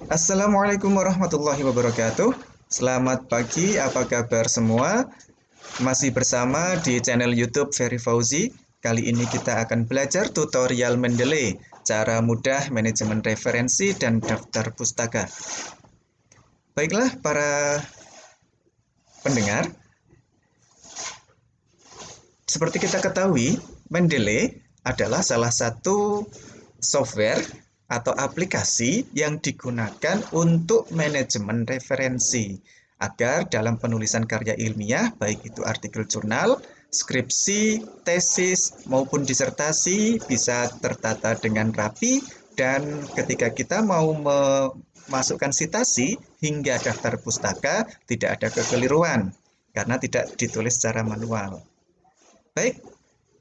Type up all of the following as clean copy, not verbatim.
Assalamualaikum warahmatullahi wabarakatuh. Selamat pagi, apa kabar semua? Masih bersama di channel YouTube Ferry Fauzi. Kali ini kita akan belajar tutorial Mendeley, cara mudah manajemen referensi dan daftar pustaka. Baiklah para pendengar, seperti kita ketahui, Mendeley adalah salah satu software atau aplikasi yang digunakan untuk manajemen referensi agar dalam penulisan karya ilmiah, baik itu artikel jurnal, skripsi, tesis, maupun disertasi bisa tertata dengan rapi dan ketika kita mau memasukkan sitasi hingga daftar pustaka tidak ada kekeliruan karena tidak ditulis secara manual. Baik,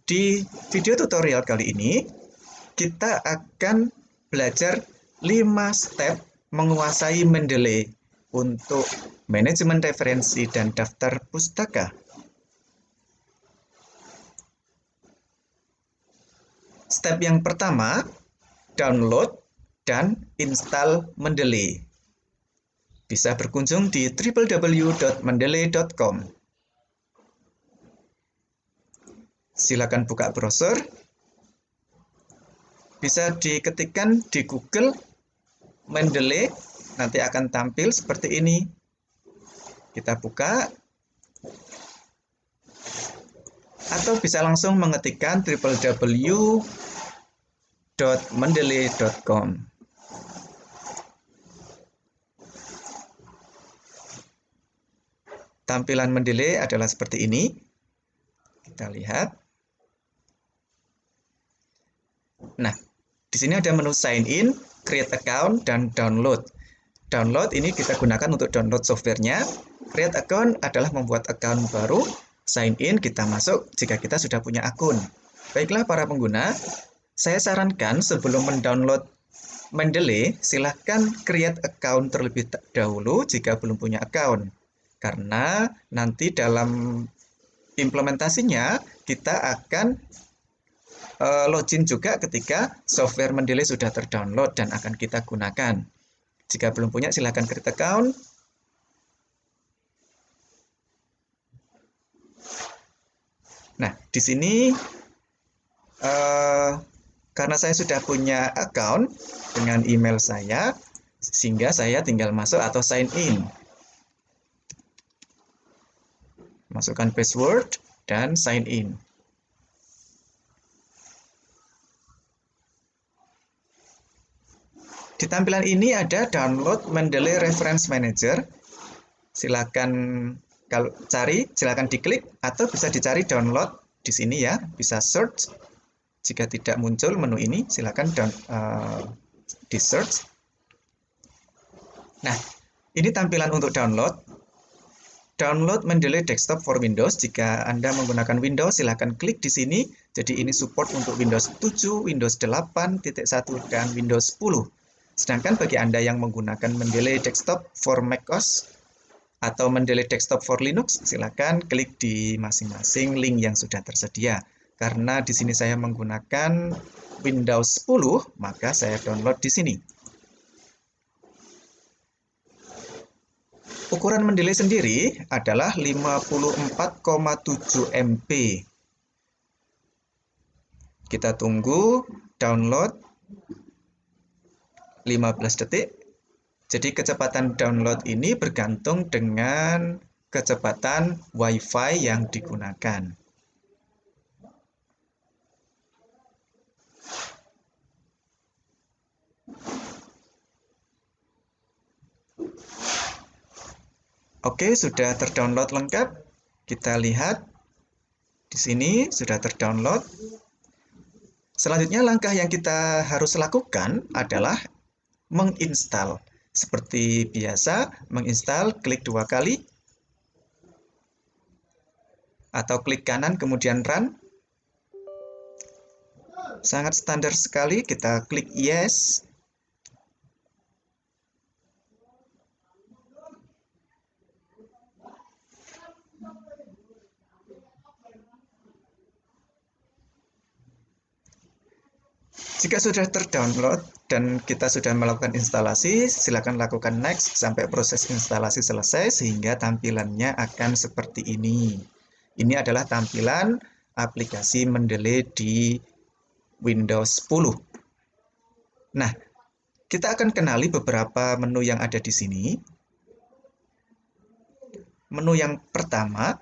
di video tutorial kali ini kita akan belajar 5 step menguasai Mendeley untuk manajemen referensi dan daftar pustaka. Step yang pertama, download dan install Mendeley. Bisa berkunjung di www.mendeley.com. Silakan buka browser. Bisa diketikkan di Google Mendeley, nanti akan tampil seperti ini. Kita buka, atau bisa langsung mengetikkan www.mendeley.com. Tampilan Mendeley adalah seperti ini. Kita lihat. Nah, di sini ada menu sign in, create account, dan download. Download ini kita gunakan untuk download softwarenya. Create account adalah membuat account baru. Sign in kita masuk jika kita sudah punya akun. Baiklah para pengguna, saya sarankan sebelum mendownload Mendeley, silahkan create account terlebih dahulu jika belum punya account. Karena nanti dalam implementasinya kita akan login juga ketika software Mendeley sudah terdownload dan akan kita gunakan. Jika belum punya, silakan create account. Nah, di sini karena saya sudah punya account dengan email saya, sehingga saya tinggal masuk atau sign in. Masukkan password dan sign in. Di tampilan ini ada download Mendeley Reference Manager. Silakan kalau cari, silakan diklik atau bisa dicari download di sini ya, bisa search. Jika tidak muncul menu ini, silakan di search. Nah, ini tampilan untuk download. Download Mendeley Desktop for Windows. Jika Anda menggunakan Windows, silakan klik di sini. Jadi ini support untuk Windows 7, Windows 8.1, dan Windows 10. Sedangkan bagi Anda yang menggunakan Mendeley Desktop for macOS atau Mendeley Desktop for Linux, silakan klik di masing-masing link yang sudah tersedia. Karena di sini saya menggunakan Windows 10, maka saya download di sini. Ukuran Mendeley sendiri adalah 54,7 MB. Kita tunggu download 15 detik. Jadi kecepatan download ini bergantung dengan kecepatan WiFi yang digunakan. Oke, sudah terdownload lengkap. Kita lihat di sini sudah terdownload. Selanjutnya langkah yang kita harus lakukan adalah menginstal. Seperti biasa, menginstal klik 2 kali atau klik kanan kemudian run. Sangat standar sekali, kita klik yes. Jika sudah terdownload dan kita sudah melakukan instalasi, silakan lakukan next sampai proses instalasi selesai sehingga tampilannya akan seperti ini. Ini adalah tampilan aplikasi Mendeley di Windows 10. Nah, kita akan kenali beberapa menu yang ada di sini. Menu yang pertama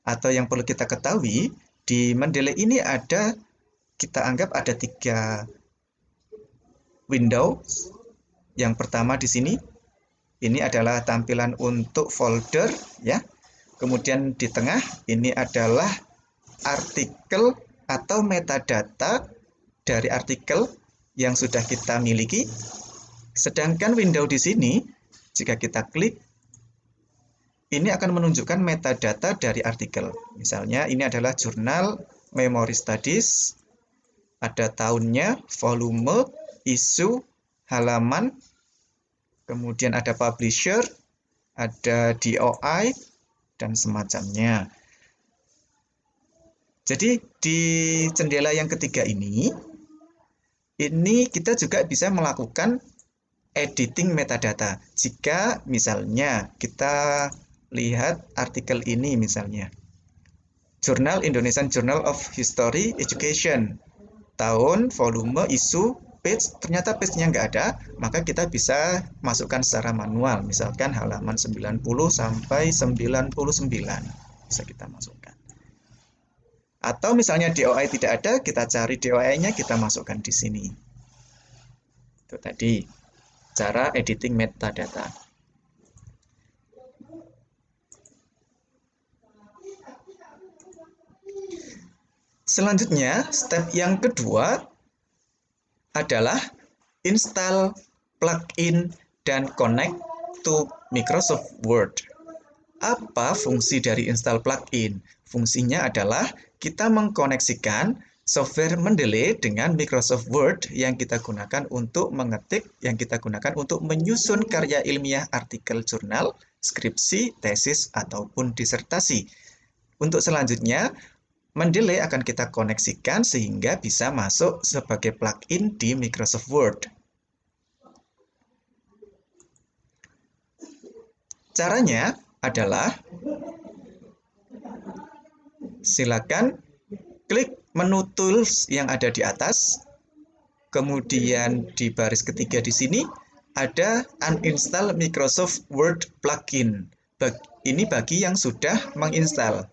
atau yang perlu kita ketahui, di Mendeley ini kita anggap ada 3 window. Yang pertama di sini, ini adalah tampilan untuk folder ya. Kemudian di tengah ini adalah artikel atau metadata dari artikel yang sudah kita miliki. Sedangkan window di sini, jika kita klik, ini akan menunjukkan metadata dari artikel. Misalnya ini adalah jurnal Memory Studies, ada tahunnya, volume, isu, halaman, kemudian ada publisher, ada DOI, dan semacamnya. Jadi di jendela yang ketiga ini kita juga bisa melakukan editing metadata. Jika misalnya kita lihat artikel ini misalnya, Jurnal Indonesian Journal of History Education, tahun, volume, isu, page, ternyata page-nya nggak ada, maka kita bisa masukkan secara manual, misalkan halaman 90 sampai 99, bisa kita masukkan. Atau misalnya DOI tidak ada, kita cari DOI-nya, kita masukkan di sini. Itu tadi, cara editing metadata. Selanjutnya, step yang kedua adalah install plugin dan connect to Microsoft Word. Apa fungsi dari install plugin? Fungsinya adalah kita mengkoneksikan software Mendeley dengan Microsoft Word yang kita gunakan untuk mengetik, yang kita gunakan untuk menyusun karya ilmiah, artikel jurnal, skripsi, tesis, ataupun disertasi. Untuk selanjutnya, Mendeley akan kita koneksikan sehingga bisa masuk sebagai plugin di Microsoft Word. Caranya adalah silakan klik menu tools yang ada di atas, kemudian di baris ketiga di sini ada uninstall Microsoft Word plugin. Ini bagi yang sudah menginstal.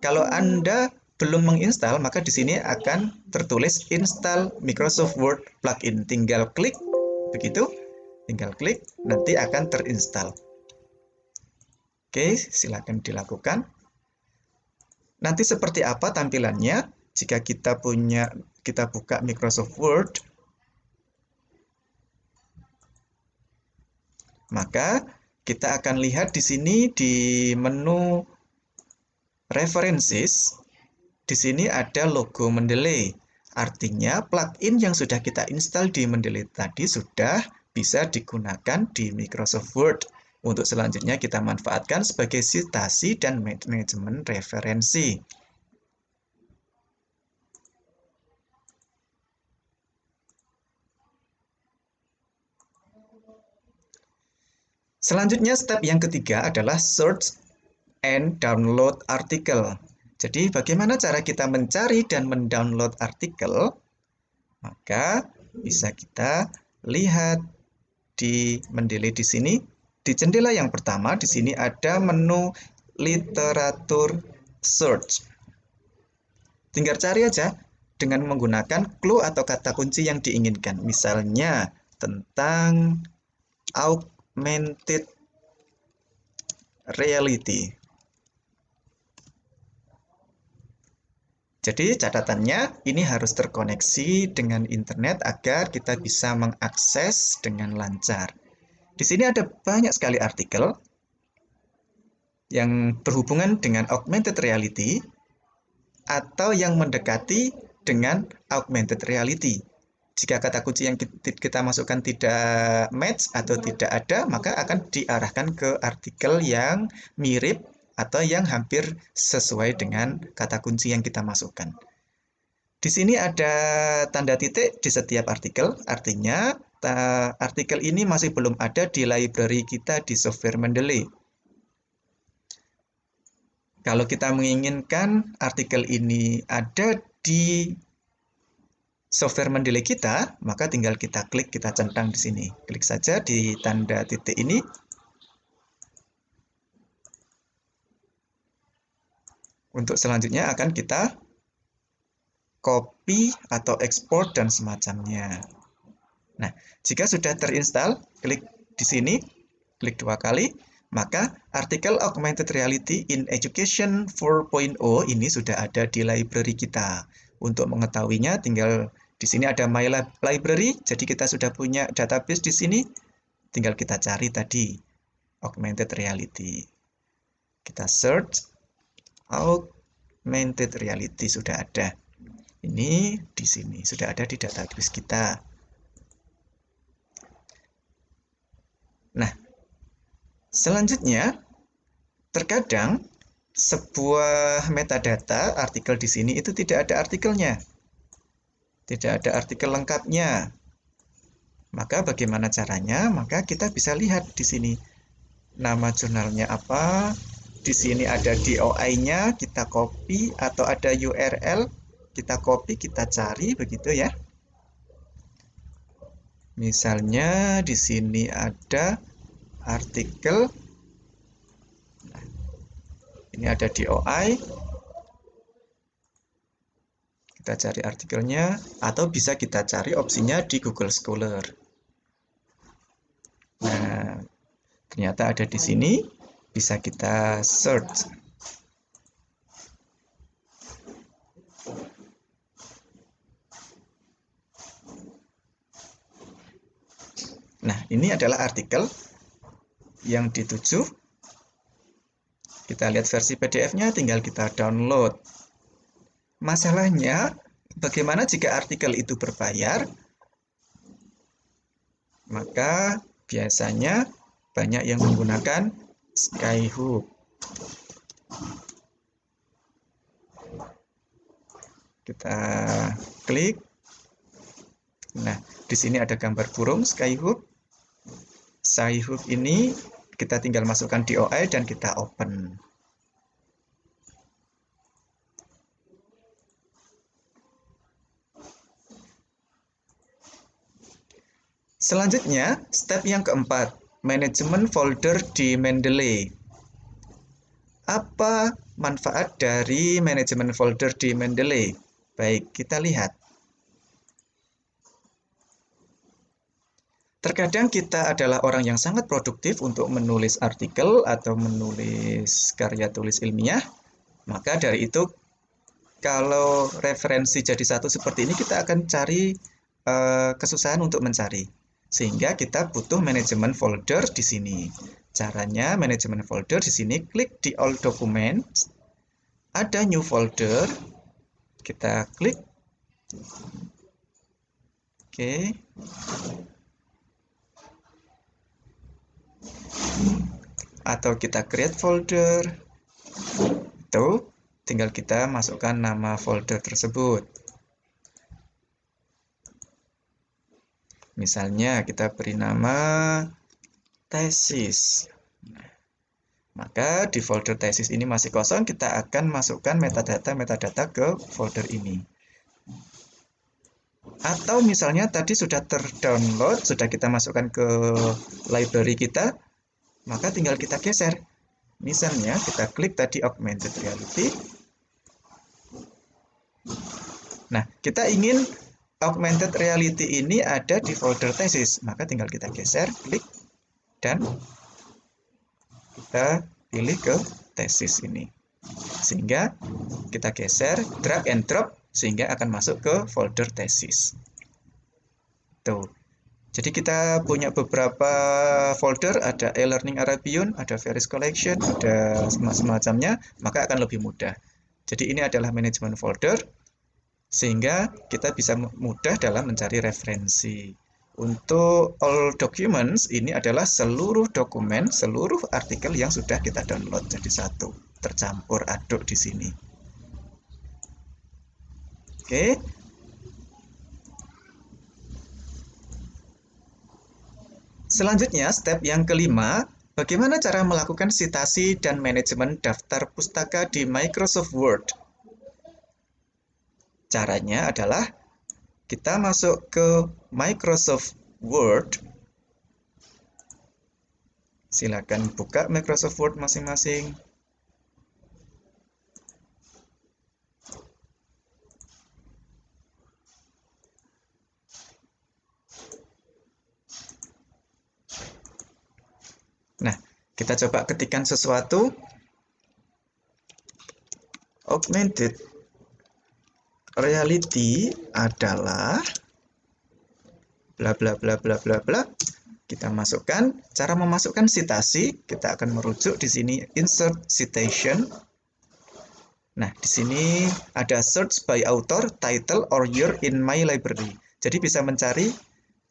Kalau Anda belum menginstal, maka di sini akan tertulis install Microsoft Word plugin. Tinggal klik, begitu. Tinggal klik, nanti akan terinstall. Oke, silakan dilakukan. Nanti seperti apa tampilannya jika kita buka Microsoft Word. Maka kita akan lihat di sini di menu References. Di sini ada logo Mendeley. Artinya plugin yang sudah kita install di Mendeley tadi sudah bisa digunakan di Microsoft Word. Untuk selanjutnya kita manfaatkan sebagai citasi dan manajemen referensi. Selanjutnya step yang ketiga adalah search and download article. Jadi bagaimana cara kita mencari dan mendownload artikel? Maka bisa kita lihat di Mendeley di sini. Di jendela yang pertama di sini ada menu literatur search. Tinggal cari aja dengan menggunakan clue atau kata kunci yang diinginkan. Misalnya tentang augmented reality. Jadi catatannya ini harus terkoneksi dengan internet agar kita bisa mengakses dengan lancar. Di sini ada banyak sekali artikel yang berhubungan dengan augmented reality atau yang mendekati dengan augmented reality. Jika kata kunci yang kita masukkan tidak match atau tidak ada, maka akan diarahkan ke artikel yang mirip atau yang hampir sesuai dengan kata kunci yang kita masukkan. Di sini ada tanda titik di setiap artikel, artinya artikel ini masih belum ada di library kita di software Mendeley. Kalau kita menginginkan artikel ini ada di software Mendeley kita, maka tinggal kita klik, kita centang di sini. Klik saja di tanda titik ini. Untuk selanjutnya akan kita copy atau ekspor dan semacamnya. Nah, jika sudah terinstall, klik di sini, klik 2 kali, maka artikel Augmented Reality in Education 4.0 ini sudah ada di library kita. Untuk mengetahuinya, tinggal di sini ada My Library, jadi kita sudah punya database di sini, tinggal kita cari tadi, Augmented Reality. Kita search, Augmented Reality sudah ada. Ini di sini, sudah ada di database kita. Nah, selanjutnya, terkadang sebuah metadata artikel di sini itu tidak ada artikelnya. Tidak ada artikel lengkapnya. Maka bagaimana caranya? Maka kita bisa lihat di sini. Nama jurnalnya apa? Di sini ada DOI-nya, kita copy, atau ada URL, kita copy, kita cari, begitu ya. Misalnya di sini ada artikel, nah, ini ada DOI, kita cari artikelnya, atau bisa kita cari opsinya di Google Scholar. Nah, ternyata ada di sini, bisa kita search. Nah, ini adalah artikel yang dituju. Kita lihat versi PDF-nya, tinggal kita download. Masalahnya, bagaimana jika artikel itu berbayar? Maka biasanya banyak yang menggunakan Skyhook. Kita klik. Nah, di sini ada gambar burung Skyhook. Skyhook ini kita tinggal masukkan DOI dan kita open. Selanjutnya, step yang keempat, manajemen folder di Mendeley. Apa manfaat dari manajemen folder di Mendeley? Baik, kita lihat. Terkadang kita adalah orang yang sangat produktif untuk menulis artikel atau menulis karya tulis ilmiah. Maka dari itu, kalau referensi jadi satu seperti ini, kita akan cari kesusahan untuk mencari. Sehingga kita butuh manajemen folder di sini. Caranya manajemen folder di sini, klik di All Documents, ada New Folder, kita klik. Oke. Atau kita create folder, itu tinggal kita masukkan nama folder tersebut. Misalnya kita beri nama tesis. Maka di folder tesis ini masih kosong, kita akan masukkan metadata ke folder ini. Atau misalnya tadi sudah terdownload, sudah kita masukkan ke library kita, maka tinggal kita geser. Misalnya kita klik tadi Augmented Reality. Nah, kita ingin Augmented Reality ini ada di folder tesis, maka tinggal kita geser, klik, dan kita pilih ke tesis ini. Sehingga kita geser, drag and drop, sehingga akan masuk ke folder tesis. Tuh. Jadi kita punya beberapa folder, ada e-learning Arabiun, ada Veris Collection, ada semacamnya, maka akan lebih mudah. Jadi ini adalah manajemen folder, sehingga kita bisa mudah dalam mencari referensi. Untuk all documents, ini adalah seluruh dokumen, seluruh artikel yang sudah kita download jadi satu, tercampur aduk di sini. Oke. Selanjutnya, step yang kelima, bagaimana cara melakukan sitasi dan manajemen daftar pustaka di Microsoft Word? Caranya adalah kita masuk ke Microsoft Word. Silakan buka Microsoft Word masing-masing. Nah, kita coba ketikkan sesuatu. Augmented reality adalah bla bla bla bla bla bla. Kita masukkan, cara memasukkan citasi, kita akan merujuk di sini insert citation. Nah, di sini ada search by author, title, or year in my library. Jadi bisa mencari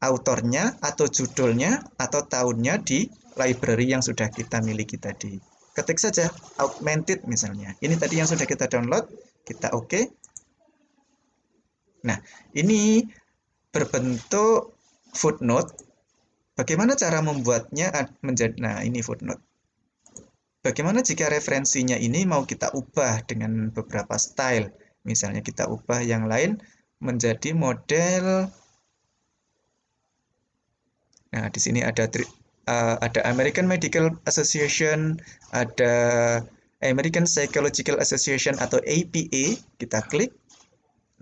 autornya atau judulnya atau tahunnya di library yang sudah kita miliki tadi. Ketik saja augmented misalnya. Ini tadi yang sudah kita download, kita oke. Nah, ini berbentuk footnote. Bagaimana cara membuatnya menjadi, nah ini footnote. Bagaimana jika referensinya ini mau kita ubah dengan beberapa style? Misalnya kita ubah yang lain menjadi model. Nah, di sini ada American Medical Association, ada American Psychological Association atau APA. Kita klik.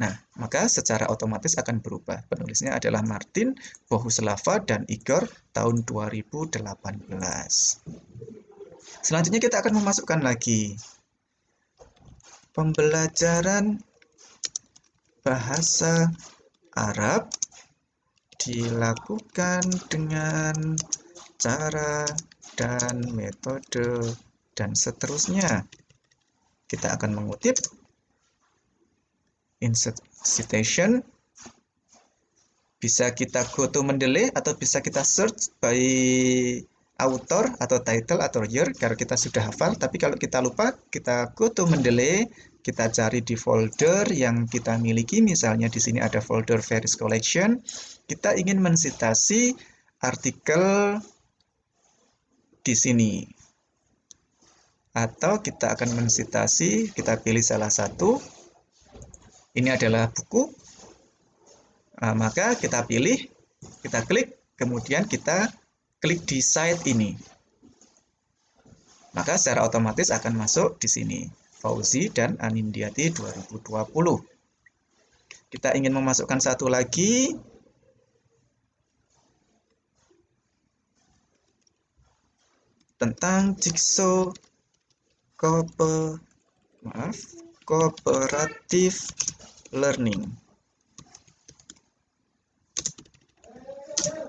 Nah, maka secara otomatis akan berubah. Penulisnya adalah Martin, Bohuslava, dan Igor tahun 2018. Selanjutnya kita akan memasukkan lagi pembelajaran bahasa Arab dilakukan dengan cara dan metode dan seterusnya. Kita akan mengutip insert citation, bisa kita go to Mendeley atau bisa kita search by author atau title atau year kalau kita sudah hafal. Tapi kalau kita lupa, kita go to Mendeley, kita cari di folder yang kita miliki. Misalnya di sini ada folder Ferris Collection. Kita ingin mensitasi artikel di sini. Atau kita akan mensitasi, kita pilih salah satu. Ini adalah buku. Nah, maka kita pilih, kita klik, kemudian kita klik di site ini. Maka secara otomatis akan masuk di sini. Fauzi dan Anindiati 2020. Kita ingin memasukkan satu lagi. Tentang jigsaw cooperative learning.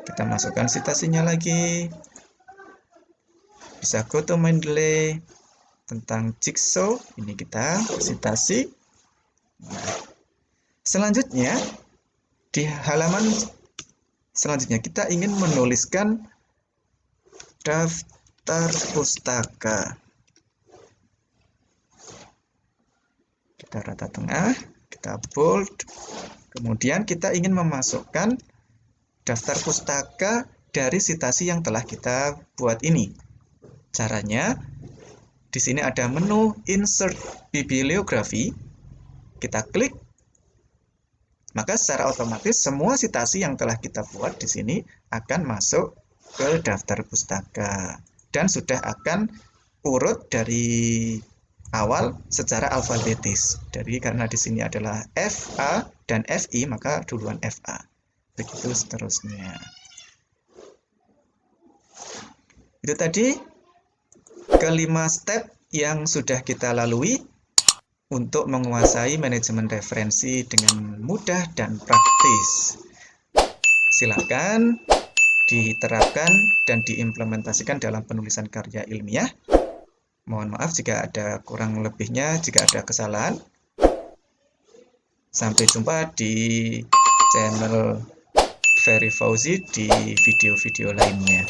Kita masukkan citasinya lagi. Bisa go to Mendeley tentang jigsaw. Ini kita citasi. Selanjutnya, di halaman selanjutnya kita ingin menuliskan daftar pustaka. Kita rata tengah, kita bold. Kemudian kita ingin memasukkan daftar pustaka dari citasi yang telah kita buat ini. Caranya, di sini ada menu Insert Bibliografi. Kita klik, maka secara otomatis semua citasi yang telah kita buat di sini akan masuk ke daftar pustaka. Dan sudah akan urut dari awal secara alfabetis. Jadi karena di sini adalah FA dan FI, maka duluan FA. Begitu seterusnya. Itu tadi kelima step yang sudah kita lalui untuk menguasai manajemen referensi dengan mudah dan praktis. Silakan diterapkan dan diimplementasikan dalam penulisan karya ilmiah. Mohon maaf jika ada kurang lebihnya, jika ada kesalahan. Sampai jumpa di channel Ferry Fauzi di video-video lainnya.